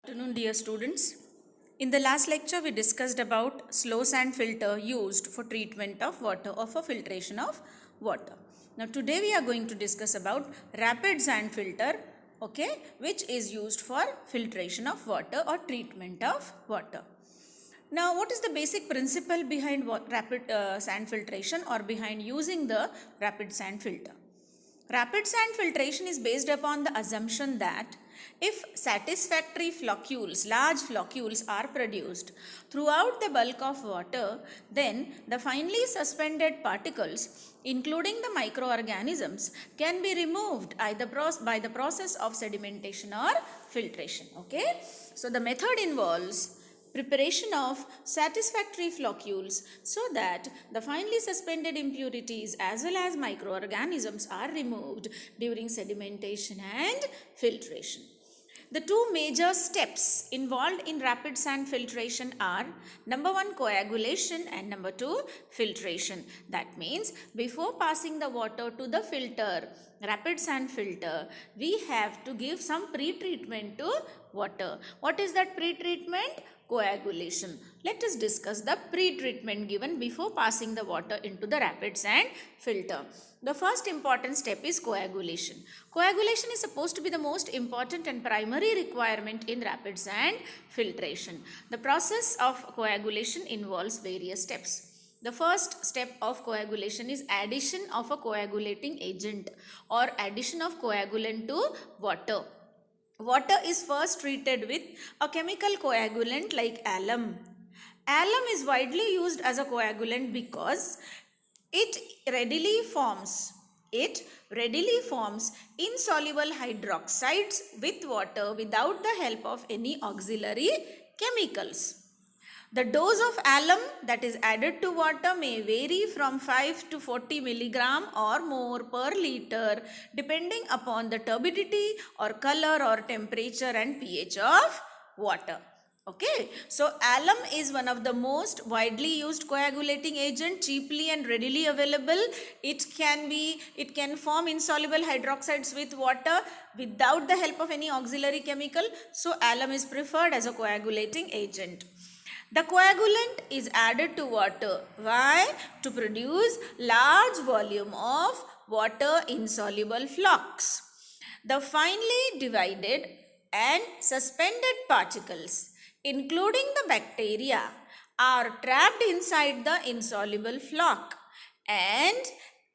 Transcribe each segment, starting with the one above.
Afternoon, dear students. In the last lecture, we discussed about slow sand filter used for treatment of water or for filtration of water. Now, today we are going to discuss about rapid sand filter, okay, which is used for filtration of water or treatment of water. Now, what is the basic principle behind rapid sand filtration or behind using the rapid sand filter? Rapid sand filtration is based upon the assumption that if satisfactory floccules, large floccules are produced throughout the bulk of water, then the finely suspended particles, including the microorganisms, can be removed either by the process of sedimentation or filtration. Okay, so the method involves preparation of satisfactory floccules so that the finely suspended impurities as well as microorganisms are removed during sedimentation and filtration. The two major steps involved in rapid sand filtration are number 1 coagulation and number 2 filtration. That means before passing the water to the filter, rapid sand filter, we have to give some pre-treatment to water. What is that pre-treatment? Coagulation. Let us discuss the pre-treatment given before passing the water into the rapid sand filter. The first important step is coagulation. Coagulation is supposed to be the most important and primary requirement in rapid sand filtration. The process of coagulation involves various steps. The first step of coagulation is addition of a coagulating agent or addition of coagulant to water. Water is first treated with a chemical coagulant like alum. Alum is widely used as a coagulant because it readily forms insoluble hydroxides with water without the help of any auxiliary chemicals. The dose of alum that is added to water may vary from 5 to 40 milligram or more per liter depending upon the turbidity or color or temperature and pH of water. Okay, so alum is one of the most widely used coagulating agent, cheaply and readily available. It can form insoluble hydroxides with water without the help of any auxiliary chemical. So alum is preferred as a coagulating agent. The coagulant is added to water. Why? To produce large volume of water insoluble flocks. The finely divided and suspended particles, including the bacteria, are trapped inside the insoluble flock and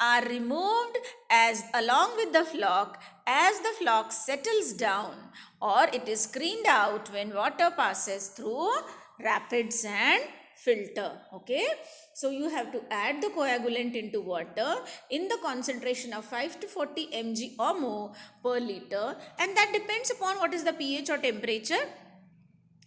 are removed as along with the flock as the flock settles down, or it is screened out when water passes through rapid sand filter. Okay, so you have to add the coagulant into water in the concentration of 5 to 40 mg or more per liter, and that depends upon what is the pH or temperature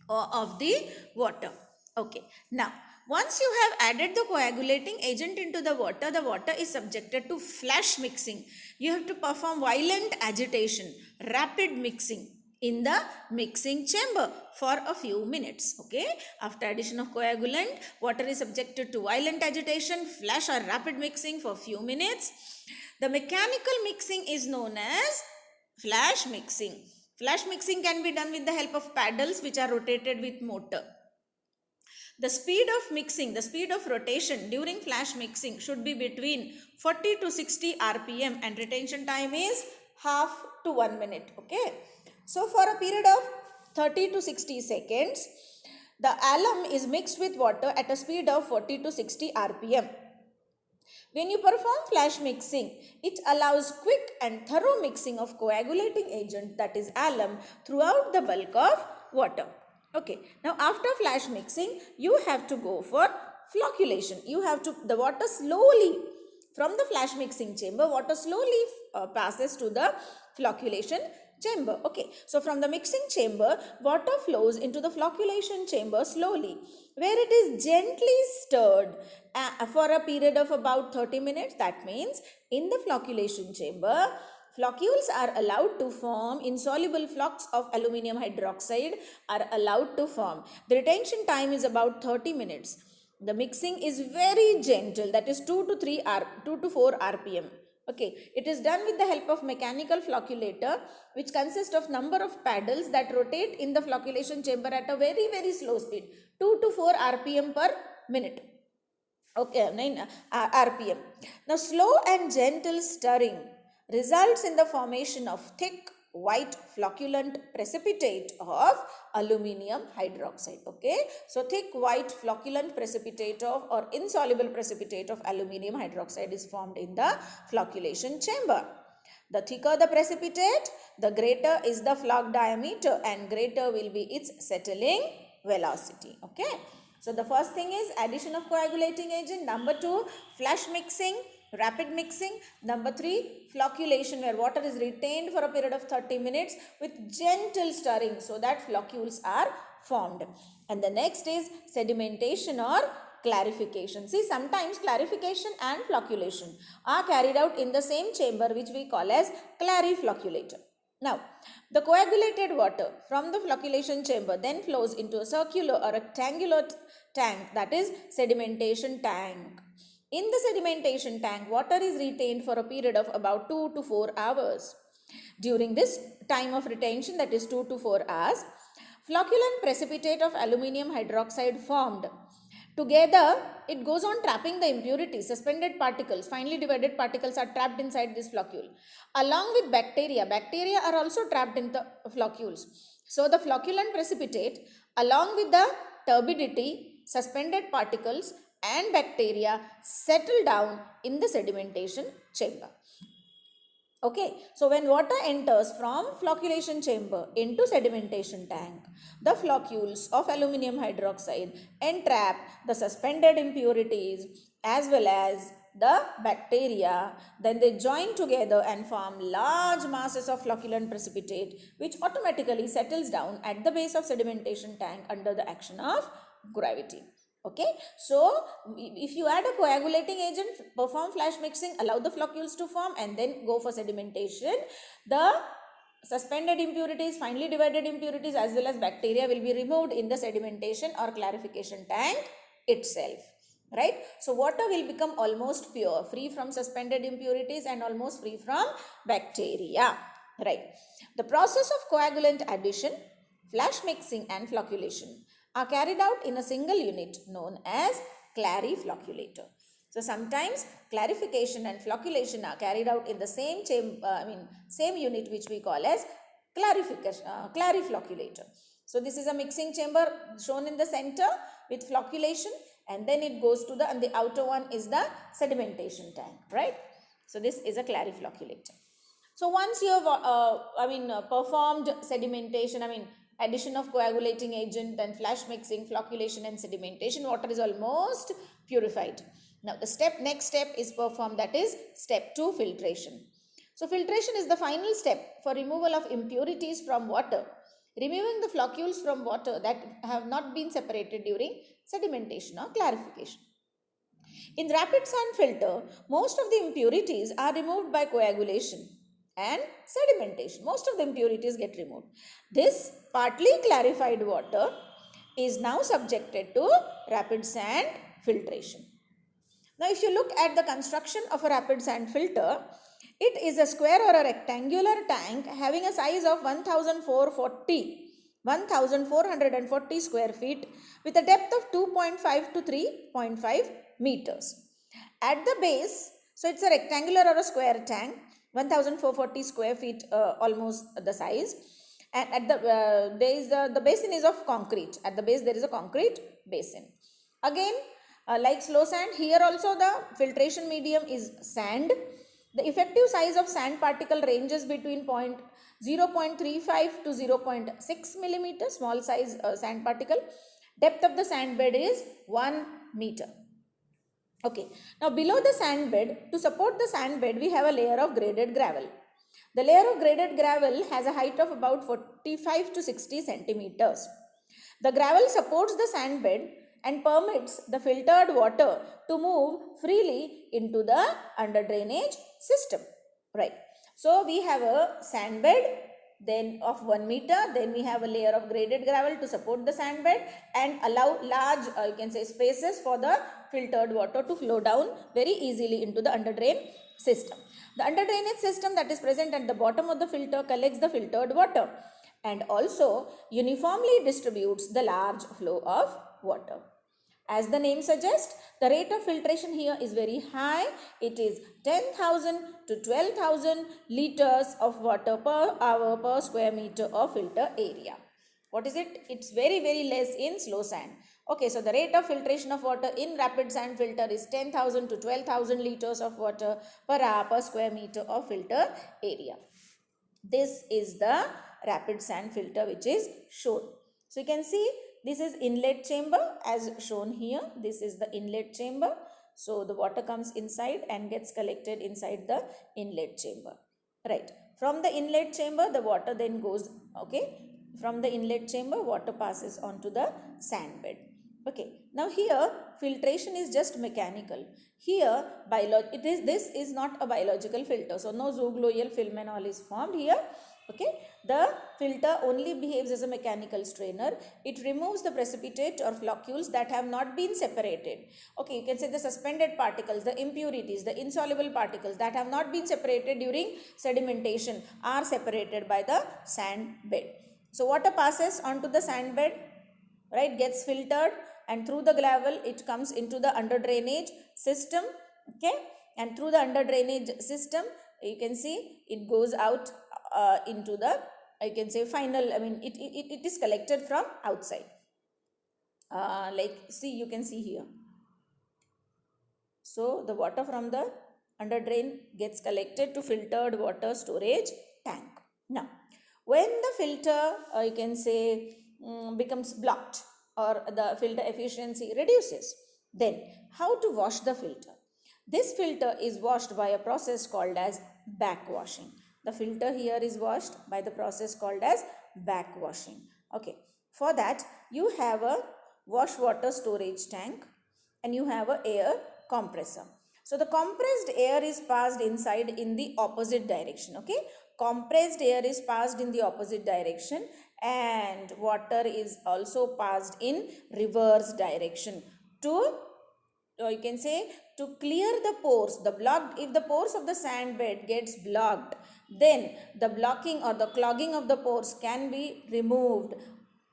of the water. Okay, now once you have added the coagulating agent into the water is subjected to flash mixing. You have to perform violent agitation, rapid mixing in the mixing chamber for a few minutes. Okay, after addition of coagulant, water is subjected to violent agitation, flash or rapid mixing for few minutes. The mechanical mixing is known as flash mixing. Flash mixing can be done with the help of paddles which are rotated with motor. The speed of mixing, the speed of rotation during flash mixing should be between 40 to 60 rpm and retention time is half to 1 minute. Okay, so for a period of 30 to 60 seconds, the alum is mixed with water at a speed of 40 to 60 rpm. When you perform flash mixing, it allows quick and thorough mixing of coagulating agent, that is alum, throughout the bulk of water. Okay, now after flash mixing, you have to go for flocculation. You have to, the water slowly, from the flash mixing chamber, water slowly passes to the flocculation chamber. Okay, so from the mixing chamber, water flows into the flocculation chamber slowly, where it is gently stirred for a period of about 30 minutes. That means in the flocculation chamber, floccules are allowed to form, insoluble flocks of aluminum hydroxide are allowed to form. The retention time is about 30 minutes. The mixing is very gentle, that is 2 to 4 rpm. Okay, it is done with the help of mechanical flocculator, which consists of number of paddles that rotate in the flocculation chamber at a very, very slow speed, 2 to 4 rpm per minute. Okay, 9 rpm. Now, slow and gentle stirring results in the formation of thick white flocculent precipitate of aluminium hydroxide. Okay, so thick white flocculent precipitate of or insoluble precipitate of aluminium hydroxide is formed in the flocculation chamber. The thicker the precipitate, the greater is the floc diameter and greater will be its settling velocity. Okay. So the first thing is addition of coagulating agent. Number 2, flash mixing, rapid mixing. Number 3, flocculation, where water is retained for a period of 30 minutes with gentle stirring so that floccules are formed. And the next is sedimentation or clarification. See, sometimes clarification and flocculation are carried out in the same chamber, which we call as clariflocculator. Now, the coagulated water from the flocculation chamber then flows into a circular or rectangular tank, that is sedimentation tank. In the sedimentation tank, water is retained for a period of about 2 to 4 hours. During this time of retention, that is 2 to 4 hours, flocculent precipitate of aluminium hydroxide formed. Together, it goes on trapping the impurities, suspended particles, finely divided particles are trapped inside this floccule. Along with bacteria, bacteria are also trapped in the floccules. So, the flocculent precipitate, along with the turbidity, suspended particles and bacteria settle down in the sedimentation chamber. Okay, so when water enters from flocculation chamber into sedimentation tank, the floccules of aluminium hydroxide entrap the suspended impurities as well as the bacteria. Then they join together and form large masses of flocculent precipitate, which automatically settles down at the base of sedimentation tank under the action of gravity. Okay, so if you add a coagulating agent, perform flash mixing, allow the floccules to form and then go for sedimentation, the suspended impurities, finely divided impurities as well as bacteria will be removed in the sedimentation or clarification tank itself. Right? So water will become almost pure, free from suspended impurities and almost free from bacteria. Right? The process of coagulant addition, flash mixing and flocculation are carried out in a single unit known as clariflocculator. So sometimes clarification and flocculation are carried out in the same same unit, which we call as clariflocculator. So this is a mixing chamber shown in the center with flocculation, and then it goes to and the outer one is the sedimentation tank, right? So this is a clariflocculator. So once you have performed sedimentation, addition of coagulating agent and flash mixing, flocculation and sedimentation, water is almost purified. Now the next step is performed, that is step 2, filtration. So filtration is the final step for removal of impurities from water, removing the floccules from water that have not been separated during sedimentation or clarification. In rapid sand filter, most of the impurities are removed by coagulation and sedimentation. Most of the impurities get removed. This partly clarified water is now subjected to rapid sand filtration. Now, if you look at the construction of a rapid sand filter, it is a square or a rectangular tank having a size of 1440 square feet with a depth of 2.5 to 3.5 meters. At the base, so it's a rectangular or a square tank, 1440 square feet, almost the size, and at the base, the basin is of concrete. At the base there is a concrete basin. Again, like slow sand, here also the filtration medium is sand. The effective size of sand particle ranges between 0.35 to 0.6 millimeter, small size sand particle. Depth of the sand bed is 1 meter. Okay, now below the sand bed, to support the sand bed, we have a layer of graded gravel. The layer of graded gravel has a height of about 45 to 60 centimeters. The gravel supports the sand bed and permits the filtered water to move freely into the under drainage system. Right. So we have a sand bed then of 1 meter, then we have a layer of graded gravel to support the sand bed and allow large spaces for the filtered water to flow down very easily into the under drain system. The under drainage system that is present at the bottom of the filter collects the filtered water and also uniformly distributes the large flow of water. As the name suggests, the rate of filtration here is very high. It is 10,000 to 12,000 liters of water per hour per square meter of filter area. What is it? It's very, very less in slow sand. Okay, so the rate of filtration of water in rapid sand filter is 10,000 to 12,000 liters of water per hour per square meter of filter area. This is the rapid sand filter which is shown. So you can see this is inlet chamber as shown here. This is the inlet chamber. So the water comes inside and gets collected inside the inlet chamber. Right. From the inlet chamber the water then goes, okay. From the inlet chamber water passes onto the sand bed. Okay. Now here filtration is just mechanical. Here this is not a biological filter. So no zooglobal film and all is formed here. Okay, the filter only behaves as a mechanical strainer. It removes the precipitate or floccules that have not been separated. Okay, you can say the suspended particles, the impurities, the insoluble particles that have not been separated during sedimentation are separated by the sand bed. So water passes onto the sand bed, right, gets filtered, and through the gravel it comes into the under drainage system. Okay, and through the under drainage system you can see it goes out into the, I can say, final, I mean it is collected from outside. Like see, you can see here. So the water from the under drain gets collected to filtered water storage tank. Now when the filter you can say becomes blocked or the filter efficiency reduces, then how to wash the filter? This filter is washed by a process called as backwashing. The filter here is washed by the process called as backwashing. Okay, for that you have a wash water storage tank and you have a air compressor. So the compressed air is passed inside in the opposite direction. Okay, compressed air is passed in the opposite direction and water is also passed in reverse direction to, you can say, to clear the pores, the blocked, if the pores of the sand bed gets blocked, then the blocking or the clogging of the pores can be removed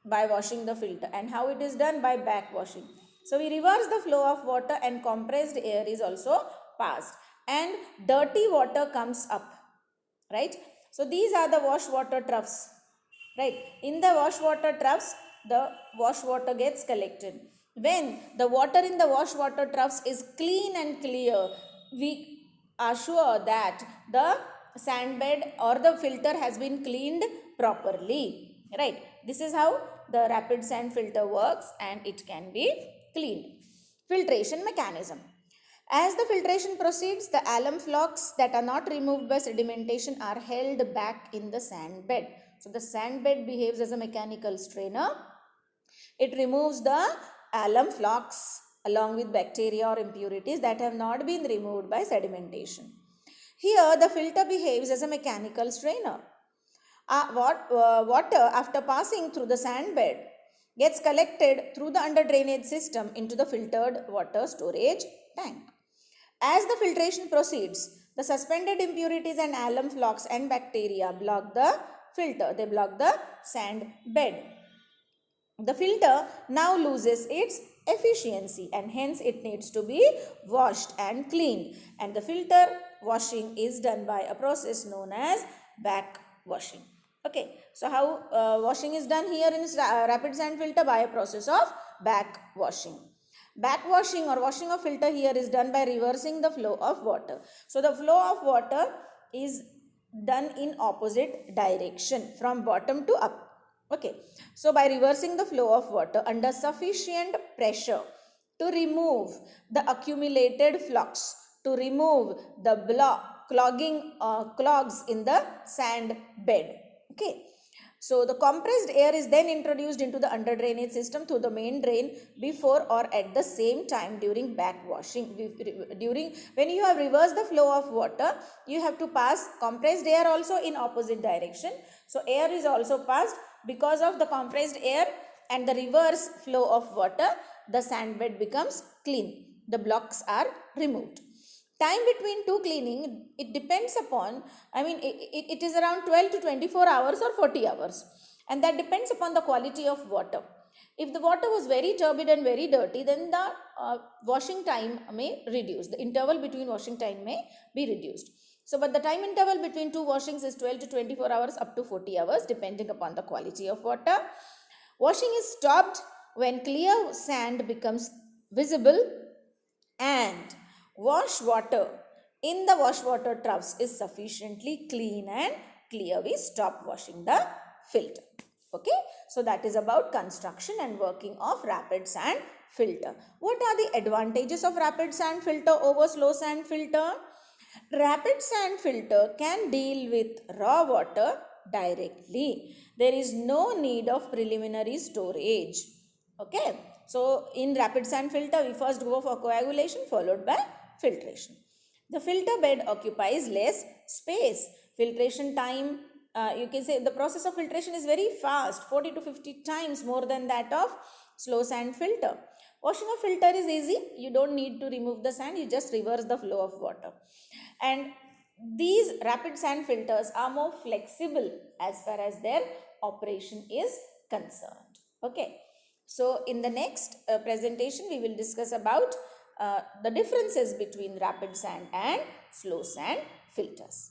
by washing the filter. And how it is done? By backwashing. So we reverse the flow of water and compressed air is also passed and dirty water comes up, right? So these are the wash water troughs, right? In the wash water troughs, the wash water gets collected. When the water in the wash water troughs is clean and clear, we are sure that the sand bed or the filter has been cleaned properly, right? This is how the rapid sand filter works and it can be cleaned. Filtration mechanism. As the filtration proceeds, the alum flocks that are not removed by sedimentation are held back in the sand bed. So the sand bed behaves as a mechanical strainer. It removes the alum flocks along with bacteria or impurities that have not been removed by sedimentation. Here the filter behaves as a mechanical strainer. Water after passing through the sand bed gets collected through the under drainage system into the filtered water storage tank. As the filtration proceeds, the suspended impurities and alum flocks and bacteria block the filter. They block the sand bed. The filter now loses its efficiency and hence it needs to be washed and cleaned. And the filter washing is done by a process known as backwashing. Okay, so how washing is done here in rapid sand filter? By a process of backwashing. Backwashing or washing of filter here is done by reversing the flow of water. So the flow of water is done in opposite direction from bottom to up. Okay, so by reversing the flow of water under sufficient pressure to remove the accumulated flux, to remove the clogs in the sand bed. Okay, so the compressed air is then introduced into the under drainage system through the main drain before or at the same time during backwashing. When you have reversed the flow of water, you have to pass compressed air also in opposite direction. So air is also passed. Because of the compressed air and the reverse flow of water, the sand bed becomes clean. The blocks are removed. Time between two cleaning, it depends upon, it is around 12 to 24 hours or 40 hours. And that depends upon the quality of water. If the water was very turbid and very dirty, then the washing time may reduce. The interval between washing time may be reduced. So, but the time interval between two washings is 12 to 24 hours up to 40 hours depending upon the quality of water. Washing is stopped when clear sand becomes visible and wash water in the wash water troughs is sufficiently clean and clear. We stop washing the filter. Okay, so that is about construction and working of rapid sand filter. What are the advantages of rapid sand filter over slow sand filter? Rapid sand filter can deal with raw water directly. There is no need of preliminary storage. Okay, so in rapid sand filter, we first go for coagulation followed by filtration. The filter bed occupies less space. Filtration time, you can say the process of filtration is very fast, 40 to 50 times more than that of slow sand filter. Washing a filter is easy. You don't need to remove the sand. You just reverse the flow of water. And these rapid sand filters are more flexible as far as their operation is concerned. Okay. So in the next presentation, we will discuss about the differences between rapid sand and slow sand filters.